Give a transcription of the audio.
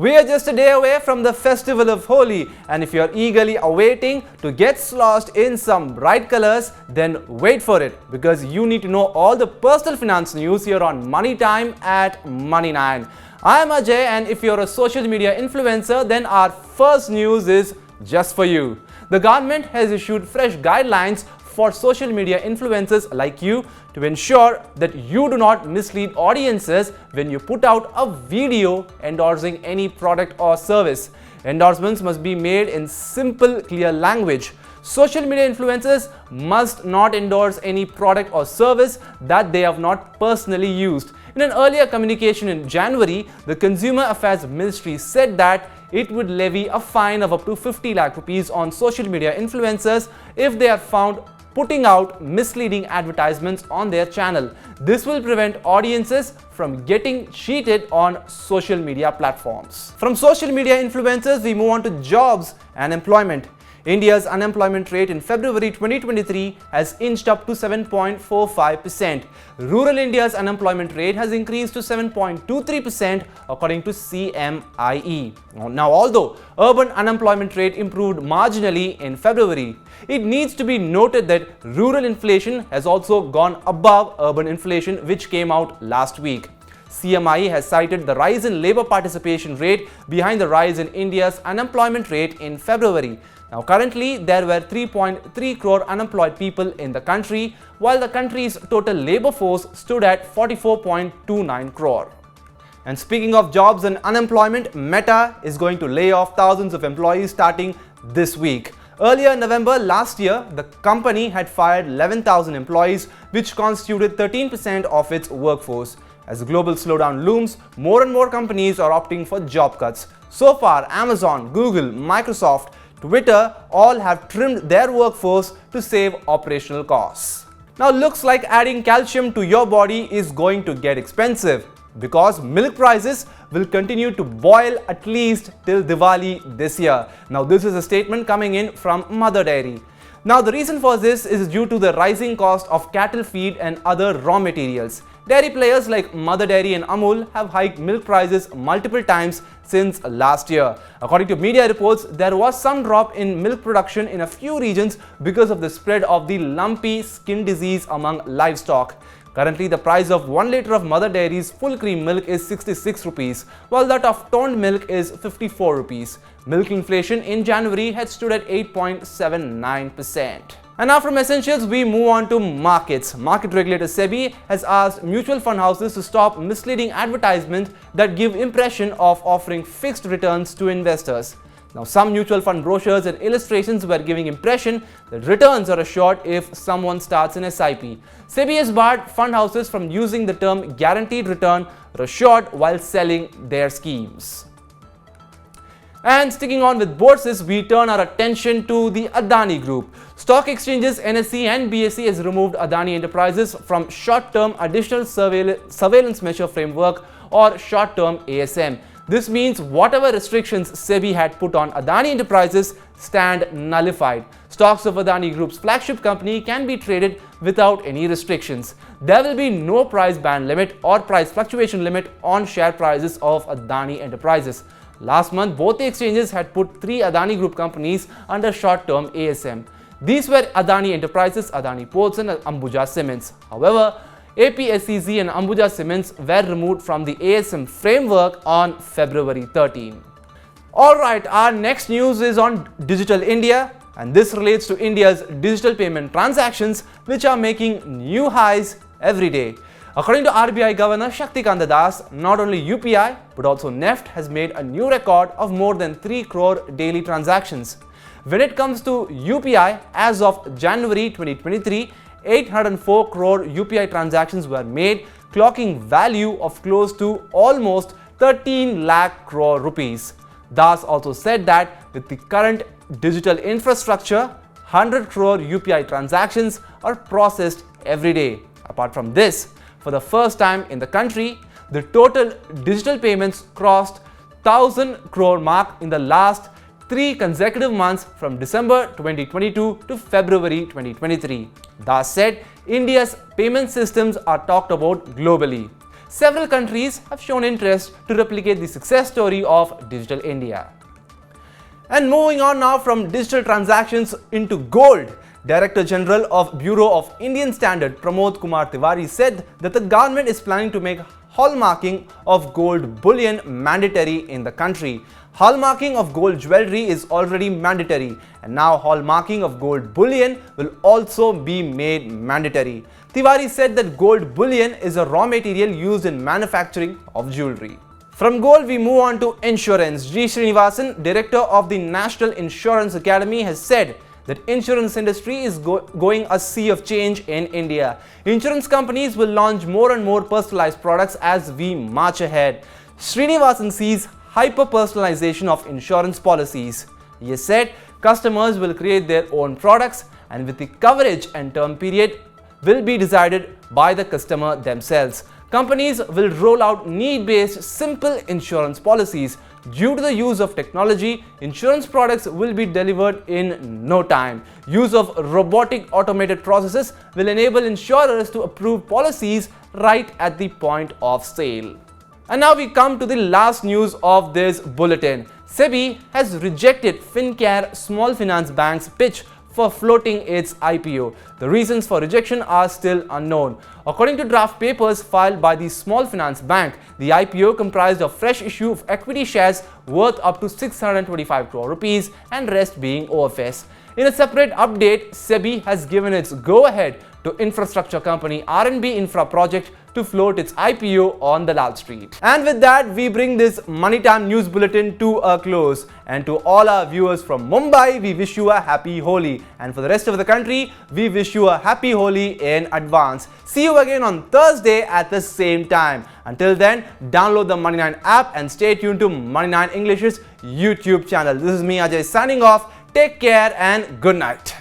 We are just a day away from the festival of Holi, and if you are eagerly awaiting to get sloshed in some bright colors, then wait for it, because you need to know all the personal finance news here on Money Time at Money9. I am Ajay, and if you are a social media influencer, then our first news is just for you. The government has issued fresh guidelines for social media influencers like you to ensure that you do not mislead audiences when you put out a video endorsing any product or service. Endorsements must be made in simple, clear language. Social media influencers must not endorse any product or service that they have not personally used. In an earlier communication in January, the Consumer Affairs Ministry said that it would levy a fine of up to 50 lakh rupees on social media influencers if they are found putting out misleading advertisements on their channel. This will prevent audiences from getting cheated on social media platforms. From social media influencers, we move on to jobs and employment. India's unemployment rate in February 2023 has inched up to 7.45%. Rural India's unemployment rate has increased to 7.23% according to CMIE. Now, although urban unemployment rate improved marginally in February, it needs to be noted that rural inflation has also gone above urban inflation, which came out last week. CMIE has cited the rise in labour participation rate behind the rise in India's unemployment rate in February. Now, currently, there were 3.3 crore unemployed people in the country, while the country's total labour force stood at 44.29 crore. And speaking of jobs and unemployment, Meta is going to lay off thousands of employees starting this week. Earlier in November last year, the company had fired 11,000 employees, which constituted 13% of its workforce. As the global slowdown looms, more and more companies are opting for job cuts. So far, Amazon, Google, Microsoft, Twitter all have trimmed their workforce to save operational costs. Now, looks like adding calcium to your body is going to get expensive, because milk prices will continue to boil at least till Diwali this year. Now, this is a statement coming in from Mother Dairy. Now, the reason for this is due to the rising cost of cattle feed and other raw materials. Dairy players like Mother Dairy and Amul have hiked milk prices multiple times since last year. According to media reports, there was some drop in milk production in a few regions because of the spread of the lumpy skin disease among livestock. Currently, the price of 1 litre of Mother Dairy's full cream milk is 66 rupees, while that of toned milk is 54 rupees. Milk inflation in January had stood at 8.79%. And now from essentials, we move on to markets. Market regulator Sebi has asked mutual fund houses to stop misleading advertisements that give impression of offering fixed returns to investors. Now, some mutual fund brochures and illustrations were giving impression that returns are assured if someone starts an SIP. Sebi has barred fund houses from using the term guaranteed return or assured while selling their schemes. And sticking on with bourses, we turn our attention to the Adani Group. Stock exchanges NSE and BSE has removed Adani Enterprises from short-term additional surveillance measure framework or short-term ASM. This means whatever restrictions Sebi had put on Adani Enterprises stand nullified. Stocks of Adani Group's flagship company can be traded without any restrictions. There will be no price band limit or price fluctuation limit on share prices of Adani Enterprises. Last month, both the exchanges had put 3 Adani Group companies under short-term ASM. These were Adani Enterprises, Adani Ports and Ambuja Cements. However, APSEZ and Ambuja Cements were removed from the ASM framework on February 13. Alright, our next news is on Digital India, and this relates to India's digital payment transactions, which are making new highs every day. According to RBI Governor Shaktikanta Das, not only UPI but also NEFT has made a new record of more than 3 crore daily transactions. When it comes to UPI, as of January 2023, 804 crore UPI transactions were made, clocking value of close to almost 13 lakh crore rupees. Das also said that with the current digital infrastructure, 100 crore UPI transactions are processed every day. Apart from this, for the first time in the country, the total digital payments crossed 1000 crore mark in the last 3 consecutive months from December 2022 to February 2023. Das said, India's payment systems are talked about globally. several countries have shown interest to replicate the success story of Digital India. And moving on now from digital transactions into gold, Director General of Bureau of Indian Standard Pramod Kumar Tiwari said that the government is planning to make hallmarking of gold bullion mandatory in the country. Hallmarking of gold jewelry is already mandatory, and now hallmarking of gold bullion will also be made mandatory. Tiwari said that gold bullion is a raw material used in manufacturing of jewelry. From gold, we move on to insurance. G. Srinivasan, Director of the National Insurance Academy, has said that insurance industry is going a sea of change in India. Insurance companies will launch more and more personalized products as we march ahead. Srinivasan sees hyper-personalization of insurance policies. He has said customers will create their own products, and with the coverage and term period will be decided by the customer themselves. Companies will roll out need-based simple insurance policies. Due to the use of technology, insurance products will be delivered in no time. Use of robotic automated processes will enable insurers to approve policies right at the point of sale. And now we come to the last news of this bulletin. Sebi has rejected Fincare Small Finance Bank's pitch for floating its IPO. The reasons for rejection are still unknown. According to draft papers filed by the Small Finance Bank, the IPO comprised of fresh issue of equity shares worth up to 625 crore rupees and rest being OFS. In a separate update, Sebi has given its go-ahead to infrastructure company R&B Infra Project to float its IPO on the Lal Street. And with that, we bring this Money Time News Bulletin to a close. And to all our viewers from Mumbai, we wish you a happy Holi. And for the rest of the country, we wish you a happy Holi in advance. See you again on Thursday at the same time. Until then, download the Money9 app and stay tuned to Money9 English's YouTube channel. This is me, Ajay, signing off. Take care and good night.